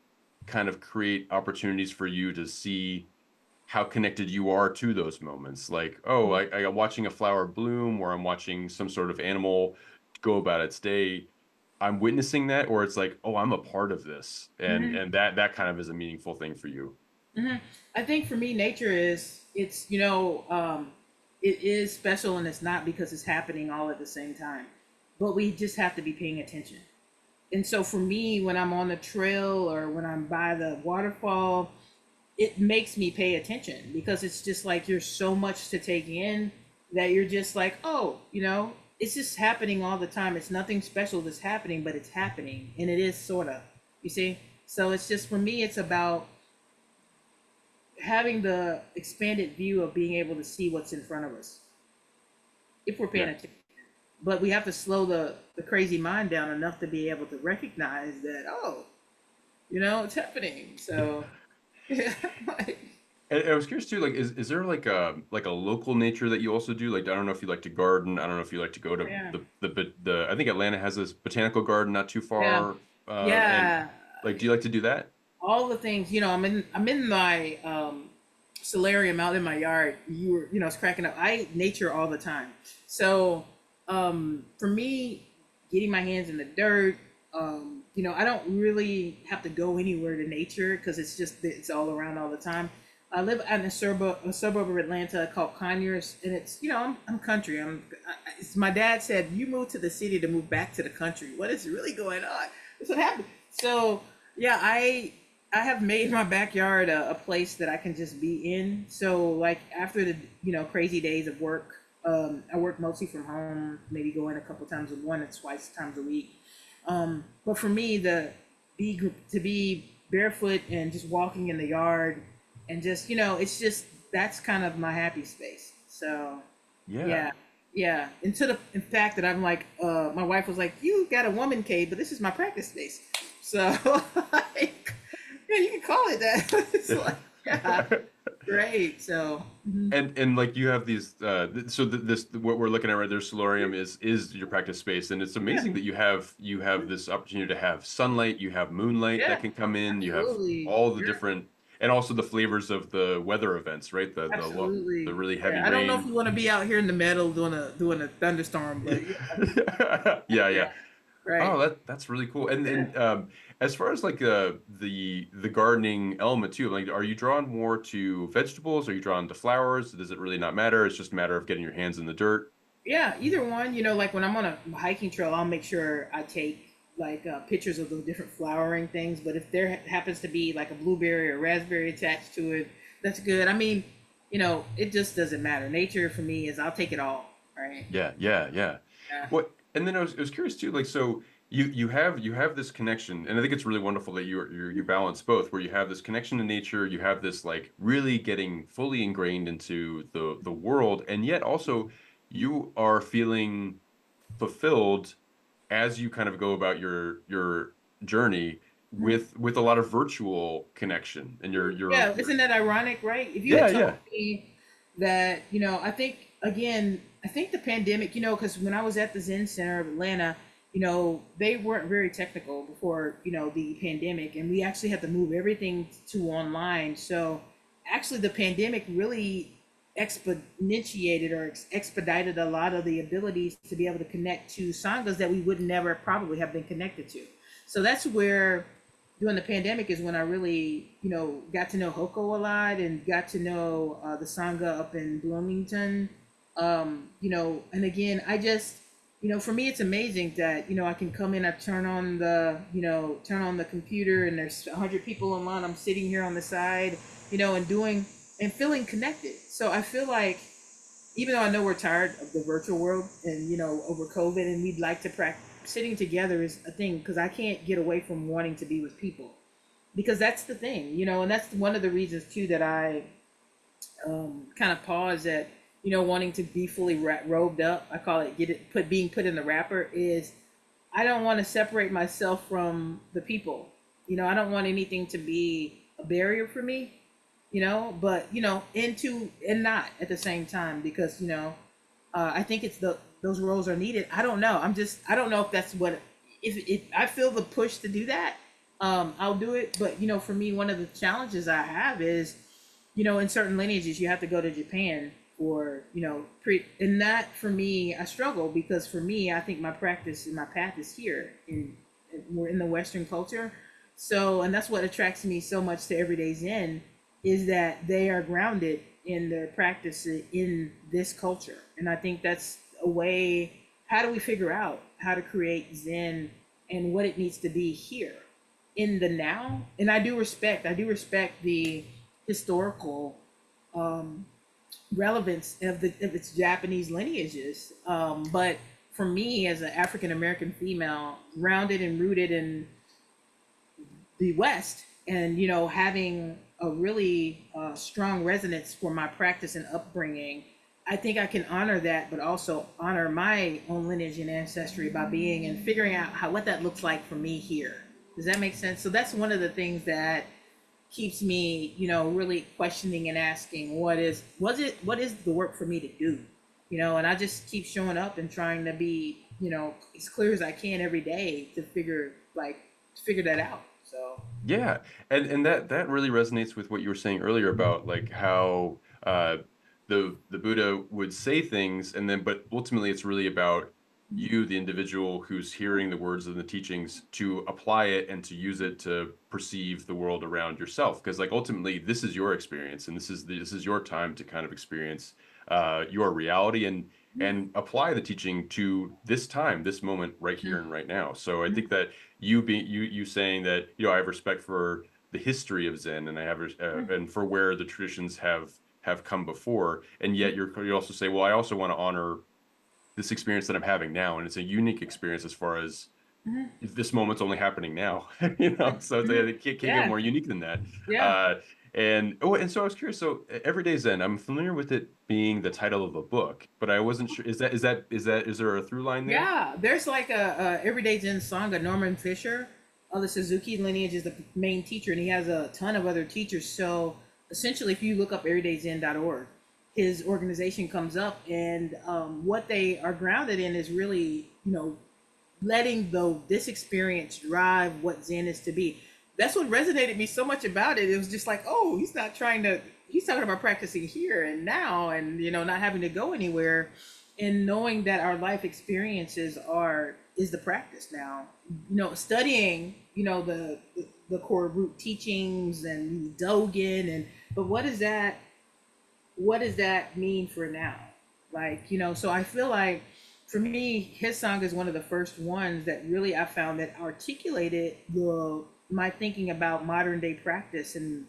kind of create opportunities for you to see how connected you are to those moments? Like, oh, I am watching a flower bloom, or I'm watching some sort of animal go about its day. I'm witnessing that, or it's like, oh, I'm a part of this, Mhm. and that kind of is a meaningful thing for you. Hmm. I think for me, nature is it's it is special, and it's not because it's happening all at the same time, but we just have to be paying attention. And so for me, when I'm on the trail or when I'm by the waterfall, it makes me pay attention because it's just like you're so much to take in that you're just like, oh, it's just happening all the time. It's nothing special that's happening, but it's happening, and it is sort of, you see. So it's just for me, it's about having the expanded view of being able to see what's in front of us if we're paying Yeah. attention. But we have to slow the crazy mind down enough to be able to recognize that, oh, it's happening. So, yeah, like, And I was curious too, like, is there like a local nature that you also do? Like, I don't know if you like to garden. I don't know if you like to go to yeah, the I think Atlanta has this botanical garden not too yeah, far. And yeah. like, do you like to do that? All the things, I'm in my solarium out in my yard. It's cracking up. I nature all the time. So, for me, getting my hands in the dirt, I don't really have to go anywhere to nature because it's all around all the time. I live in a suburb of Atlanta called Conyers, and it's I'm country. My dad said you moved to the city to move back to the country. What is really going on? That's what happened. So yeah, I have made my backyard a place that I can just be in. So like after the crazy days of work, I work mostly from home, maybe go in a couple times, one or twice times a week. But for me, to be barefoot and just walking in the yard, and just it's just that's kind of my happy space. So Yeah. yeah, yeah. And to the in fact that I'm like, my wife was like, "You got a woman cave, but this is my practice space." So like, yeah, you can call it that. It's like, yeah, great. So mhm. And like you have these so this what we're looking at right there solarium is your practice space, and it's Yeah, amazing that you have this opportunity to have sunlight, you have moonlight that yeah, can come in, you have absolutely. all the Yeah, different and also the flavors of the weather events, right? The absolutely. really heavy Yeah, I don't know if rain. you want to be out here in the meadow doing a thunderstorm, but yeah, Yeah, yeah, yeah. right. Oh, that's really cool. Yeah. And as far as like the gardening element too, like are you drawn more to vegetables? Are you drawn to flowers? Does it really not matter? It's just a matter of getting your hands in the dirt. Yeah, either one. Like when I'm on a hiking trail, I'll make sure I take like pictures of the different flowering things. But if there happens to be like a blueberry or raspberry attached to it, that's good. I mean, it just doesn't matter. Nature for me is I'll take it all. Right. Yeah, yeah, yeah. Yeah. What and then I was curious too, like so you have this connection, and I think it's really wonderful that you balance both, where you have this connection to nature, you have this like really getting fully ingrained into the world, and yet also you are feeling fulfilled as you kind of go about your journey Mhm. with a lot of virtual connection and Yeah, isn't that ironic, right? If you had yeah, told yeah. me that, I think again, I think the pandemic, because when I was at the Zen Center of Atlanta, they weren't very technical before, the pandemic, and we actually had to move everything to online. So actually, the pandemic really exponentiated or expedited a lot of the abilities to be able to connect to sanghas that we would never probably have been connected to. So that's where during the pandemic is when I really, got to know Hoko a lot and got to know the Sangha up in Bloomington. And again, I just For me, it's amazing that, I can come in, I turn on the computer and there's 100 people online. I'm sitting here on the side, and doing and feeling connected. So I feel like, even though I know we're tired of the virtual world and, over COVID, and we'd like to practice, sitting together is a thing because I can't get away from wanting to be with people, because that's the thing, and that's one of the reasons too that I kind of pause at, wanting to be fully robed up. I call it being put in the wrapper. Is I don't want to separate myself from the people. I don't want anything to be a barrier for me. But into and not at the same time, because I think it's those roles are needed. I don't know. I don't know if that's what, if I feel the push to do that, I'll do it. But for me, one of the challenges I have is, in certain lineages, you have to go to Japan for, and that for me, I struggle, because for me, I think my practice and my path is here we're in the Western culture. So, and that's what attracts me so much to Everyday Zen, is that they are grounded in their practice in this culture. And I think that's a way, how do we figure out how to create Zen and what it needs to be here in the now? And I do respect the historical relevance of its Japanese lineages. But for me, as an African American female, grounded and rooted in the West, and having a really strong resonance for my practice and upbringing, I think I can honor that, but also honor my own lineage and ancestry by being and figuring out what that looks like for me here. Does that make sense? So that's one of the things that keeps me, really questioning and asking, what is the work for me to do? And I just keep showing up and trying to be, as clear as I can every day to figure that out. So Yeah, and that really resonates with what you were saying earlier about like how the Buddha would say things, and then but ultimately it's really about you, the individual who's hearing the words and the teachings, to apply it and to use it to perceive the world around yourself. Because like ultimately this is your experience, and this is your time to kind of experience your reality and apply the teaching to this time, this moment, right here and right now. So I think that you saying that, I have respect for the history of Zen, and I have and for where the traditions have come before, and yet you also say, well, I also want to honor this experience that I'm having now, and it's a unique experience as far as this moment's only happening now. So it can't get yeah, more unique than that. yeah. uh and so I was curious, so Everyday Zen, I'm familiar with it being the title of a book, but I wasn't sure, is there a through line there? Yeah, there's like a Everyday Zen Sangha. Norman Fisher of the Suzuki lineage is the main teacher, and he has a ton of other teachers. So essentially, if you look up everydayzen.org, his organization comes up, and what they are grounded in is really, letting this experience drive what Zen is to be. That's what resonated me so much about it. It was just like, oh, he's talking about practicing here and now, and not having to go anywhere, and knowing that our life experiences is the practice now. Studying, the core root teachings and Dogen, and but what does that mean for now? Like, so I feel like for me, his song is one of the first ones that really I found that articulated my thinking about modern day practice, and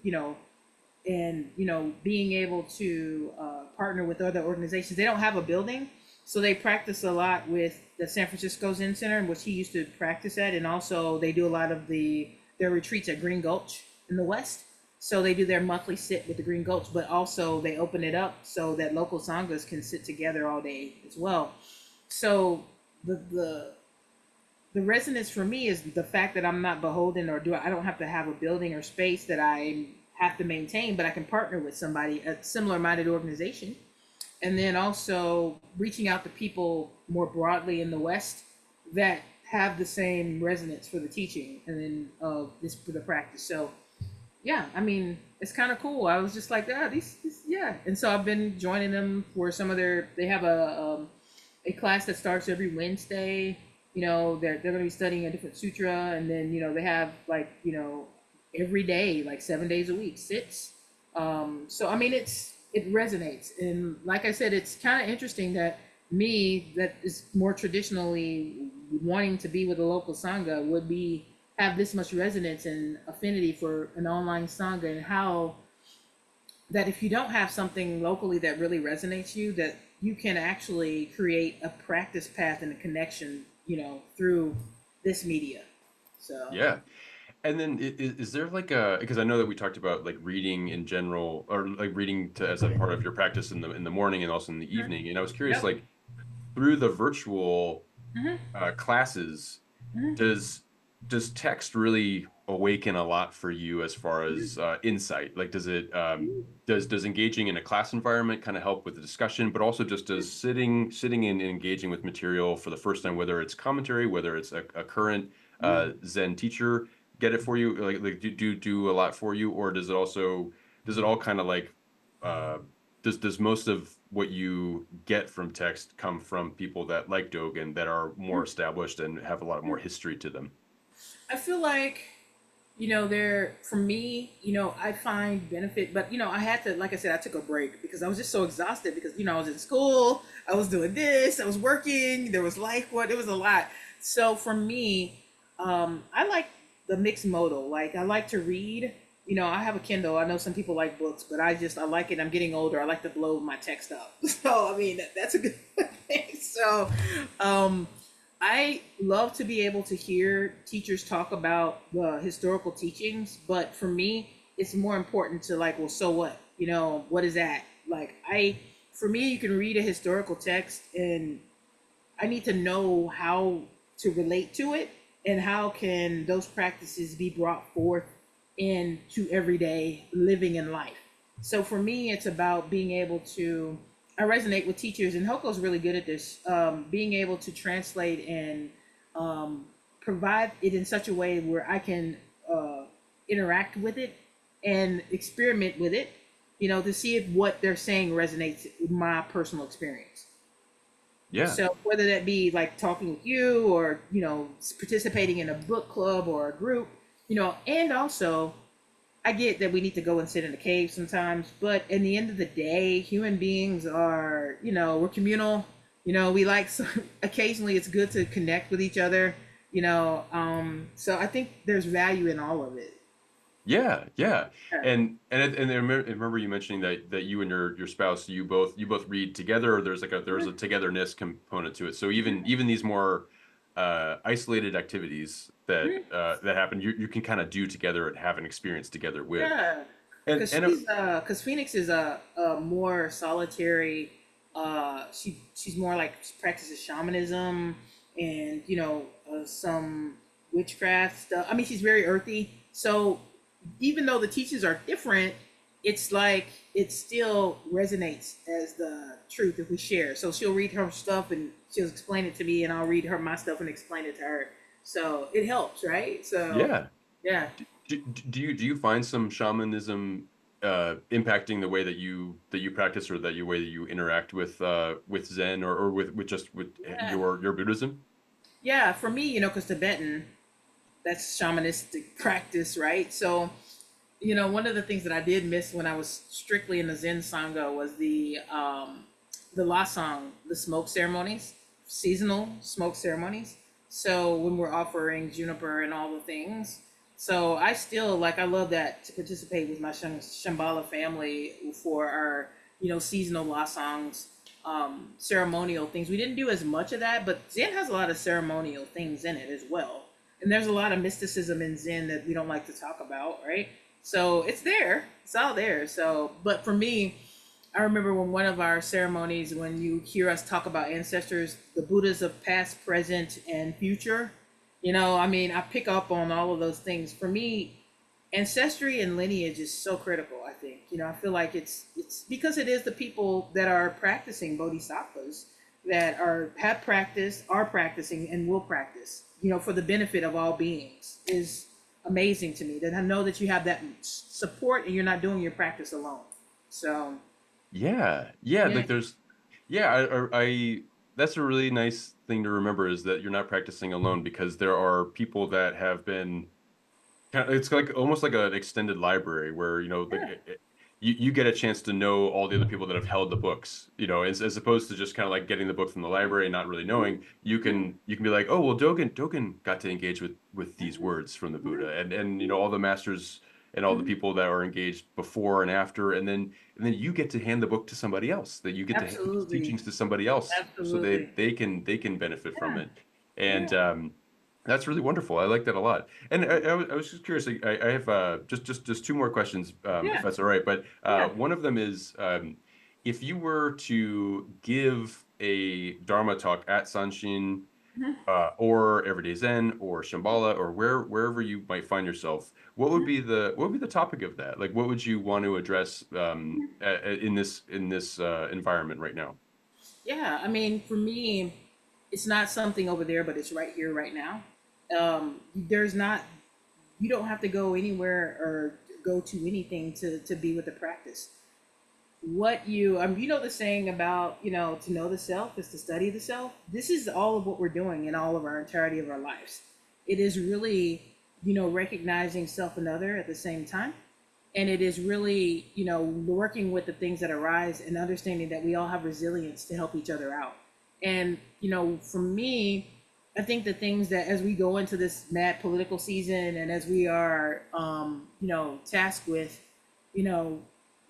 being able to partner with other organizations. They don't have a building, so they practice a lot with the San Francisco Zen Center, in which he used to practice at, and also they do a lot of their retreats at Green Gulch in the West. So they do their monthly sit with the Green Gulch, but also they open it up so that local sanghas can sit together all day as well. So the resonance for me is the fact that I'm not beholden, or I don't have to have a building or space that I have to maintain, but I can partner with somebody, a similar minded organization. And then also reaching out to people more broadly in the West that have the same resonance for the teaching, and then this for the practice. So yeah, I mean, it's kind of cool. I was just like, yeah. And so I've been joining them for some of they have a class that starts every Wednesday. They're going to be studying a different sutra, and then they have like every day, like 7 days a week, sits. So I mean, it resonates, and like I said, it's kind of interesting that me that is more traditionally wanting to be with a local sangha would be have this much resonance and affinity for an online sangha, and how that if you don't have something locally that really resonates you, that you can actually create a practice path and a connection, through this media. So Yeah. And then is there like a, because I know that we talked about like reading in general, or like reading to as a part of your practice in the morning and also in the mhm. evening. And I was curious, Yep. like through the virtual Hmm. classes, Hmm. does text really awaken a lot for you as far as Hmm. insight? Like, does it does engaging in a class environment kind of help with the discussion, but also just does sitting and engaging with material for the first time, whether it's commentary, whether it's a current Zen teacher, get it for you? Like do a lot for you, or does it all kind of like uh, does most of what you get from text come from people that like Dogen that are more established and have a lot more history to them? I feel like, there for me, I find benefit, but I had to, like I said, I took a break because I was just so exhausted because I was in school, I was doing this, I was working, there was life, it was a lot. So for me, I like the mixed modal. Like I like to read. I have a Kindle. I know some people like books, but I like it. I'm getting older. I like to blow my text up. So I mean, that's a good thing. So, um, I love to be able to hear teachers talk about the historical teachings, but for me, it's more important to like, well, so what? What is that? For me, you can read a historical text and I need to know how to relate to it and how can those practices be brought forth into everyday living in life. So for me, it's about being able to. I resonate with teachers, and Hoko's really good at this. Being able to translate and um, provide it in such a way where I can interact with it and experiment with it, to see if what they're saying resonates with my personal experience. Yeah. So whether that be like talking with you or, participating in a book club or a group, and also I get that we need to go and sit in a cave sometimes, but in the end of the day, human beings are, we're communal. We like occasionally it's good to connect with each other, so I think there's value in all of it. Yeah, yeah, Yeah. and I remember you mentioning that you and your spouse, you both read together, or there's a togetherness component to it. So even these more isolated activities that happen, you can kind of do together and have an experience together with. Yeah, And because because Phoenix is a more solitary. She's more like she practices shamanism and some witchcraft stuff. I mean, she's very earthy. So even though the teachings are different, it's like it still resonates as the truth if we share. So she'll read her stuff and she'll explain it to me, and I'll read her my stuff and explain it to her. So it helps, right? So yeah, yeah. do you find some shamanism impacting the way that you practice, or way that you interact with Zen, or with just with Yeah. your Buddhism? Yeah, for me, because Tibetan, that's shamanistic practice, right? So, one of the things that I did miss when I was strictly in the Zen Sangha was the lasang, the smoke ceremonies, seasonal smoke ceremonies. So when we're offering juniper and all the things, so I still like I love that to participate with my Shambhala family for our seasonal lasangs, ceremonial things. We didn't do as much of that, but Zen has a lot of ceremonial things in it as well. And there's a lot of mysticism in Zen that we don't like to talk about, right? So it's there, it's all there. So, but for me, I remember when one of our ceremonies, when you hear us talk about ancestors, the Buddhas of past, present, and future, I mean, I pick up on all of those things. For me, ancestry and lineage is so critical. I think I feel like it's because it is the people that are practicing bodhisattvas that have practiced, are practicing, and will practice. For the benefit of all beings is amazing to me. That I know that you have that support and you're not doing your practice alone. So Yeah, yeah, yeah, like there's, yeah, that's a really nice thing to remember, is that you're not practicing alone, because there are people that have been kind of, it's like almost like an extended library where, yeah, you get a chance to know all the other people that have held the books, as opposed to just kind of like getting the book from the library and not really knowing. You can be like, oh well, Dogen got to engage with these words from the Buddha, and all the masters and all the people that are engaged before and after, and then you get to hand the book to somebody else, that you get to hand these Absolutely. teachings to somebody else, so they Absolutely. they can benefit from Yeah. it. Yeah. And that's really wonderful. I like that a lot. And I was just curious. I have just two more questions, if Yeah. that's all right. But Yeah. one of them is, if you were to give a Dharma talk at Sanshin, Mhm. or Everyday Zen, or Shambhala, or wherever you might find yourself, what would be the topic of that? Like, what would you want to address, in this environment right now? Yeah, I mean, for me, it's not something over there, but it's right here, right now. There's not, you don't have to go anywhere or go to anything to be with the practice. What you know the saying about, to know the self is to study the self. This is all of what we're doing in all of our entirety of our lives. It is really, recognizing self and other at the same time, and it is really, working with the things that arise and understanding that we all have resilience to help each other out. And for me, I think the things that, as we go into this mad political season, and as we are tasked with, you know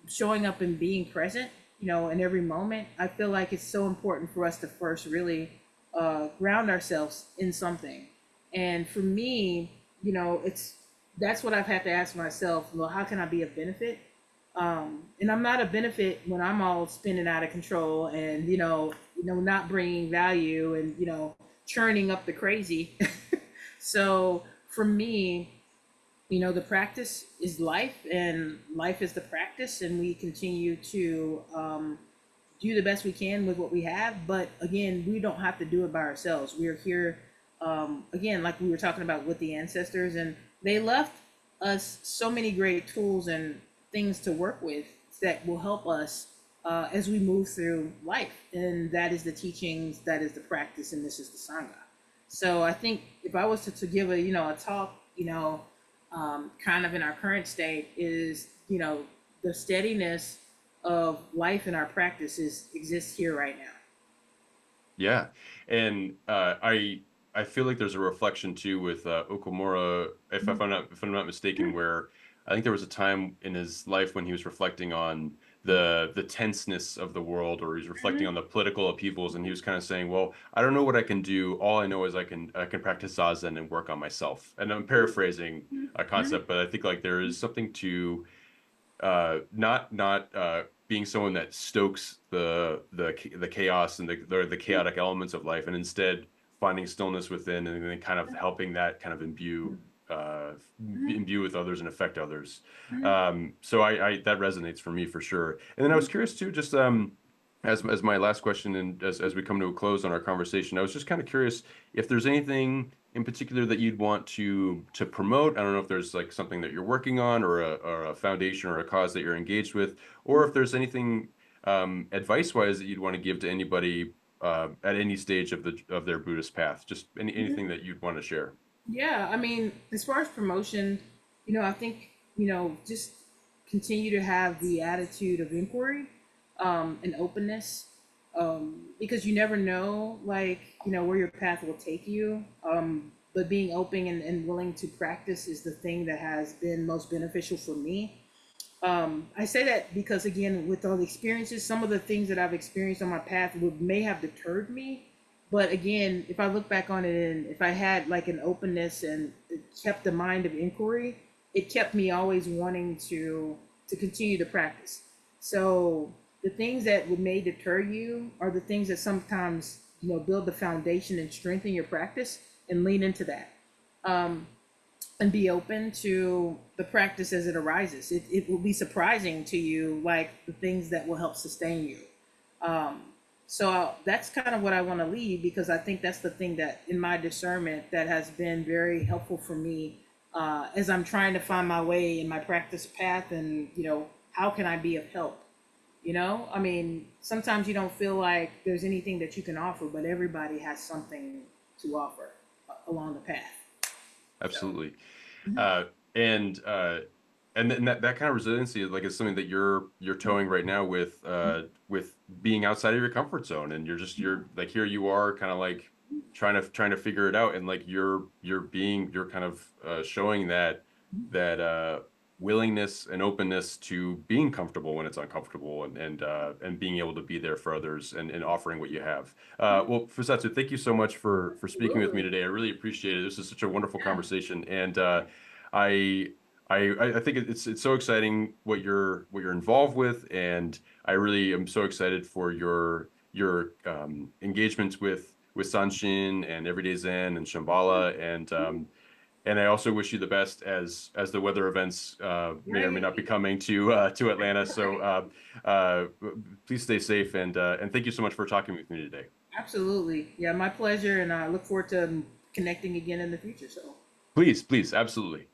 showing up and being present, in every moment, I feel like it's so important for us to first really ground ourselves in something. And for me, it's that's what I've had to ask myself. Well, how can I be of benefit? And I'm not a benefit when I'm all spinning out of control and not bringing value and churning up the crazy. So for me, the practice is life, and life is the practice, and we continue to do the best we can with what we have. But again, we don't have to do it by ourselves. We are here, again, like we were talking about with the ancestors, and they left us so many great tools and things to work with that will help us as we move through life. And that is the teachings, that is the practice, and this is the sangha. So I think if I was to give a talk, kind of in our current state, is the steadiness of life in our practices exists here right now. Yeah, and I feel like there's a reflection too with Okamura, if I'm not mistaken, where I think there was a time in his life when he was reflecting on the tenseness of the world, or he's reflecting on the political upheavals, and he was kind of saying, "Well, I don't know what I can do. All I know is I can practice zazen and work on myself." And I'm paraphrasing a concept, but I think like there is something to not being someone that stokes the chaos and the chaotic elements of life, and instead finding stillness within, and then kind of helping that kind of imbue with others and affect others. So I that resonates for me for sure. And then I was curious too, just as my last question, and as we come to a close on our conversation, I was just kind of curious if there's anything in particular that you'd want to promote. I don't know if there's like something that you're working on, or a foundation or a cause that you're engaged with, or if there's anything advice-wise that you'd want to give to anybody at any stage of their Buddhist path. Just anything that you'd want to share. Yeah, I mean, as far as promotion, I think, just continue to have the attitude of inquiry, and openness, because you never know, like, where your path will take you. But being open and willing to practice is the thing that has been most beneficial for me. I say that because, again, with all the experiences, some of the things that I've experienced on my path may have deterred me. But again, if I look back on it, and if I had like an openness and it kept the mind of inquiry, it kept me always wanting to continue to practice. So the things that would may deter you are the things that sometimes build the foundation and strengthen your practice, and lean into that. Um, and be open to the practice as it arises. It will be surprising to you, like the things that will help sustain you. Um, so that's kind of what I want to leave, because I think that's the thing that, in my discernment, that has been very helpful for me as I'm trying to find my way in my practice path, and how can I be of help? I mean, sometimes you don't feel like there's anything that you can offer, but everybody has something to offer along the path. So. Absolutely. And And then that kind of resiliency is something that you're towing right now with being outside of your comfort zone, and you're like, here you are kind of like trying to figure it out, and like you're kind of showing that willingness and openness to being comfortable when it's uncomfortable, and being able to be there for others, and offering what you have. Well, Fusatsu, thank you so much for speaking with me Absolutely. today. I really appreciate it. This is such a wonderful Yeah. conversation, and I I think it's so exciting what you're involved with, and I really am so excited for your engagements with Sanshin and Everyday Zen and Shambhala, and I also wish you the best as the weather events may or may Right. not be coming to Atlanta. So uh, please stay safe, and thank you so much for talking with me today. Absolutely. Yeah, my pleasure. And I look forward to connecting again in the future. So. Please, absolutely.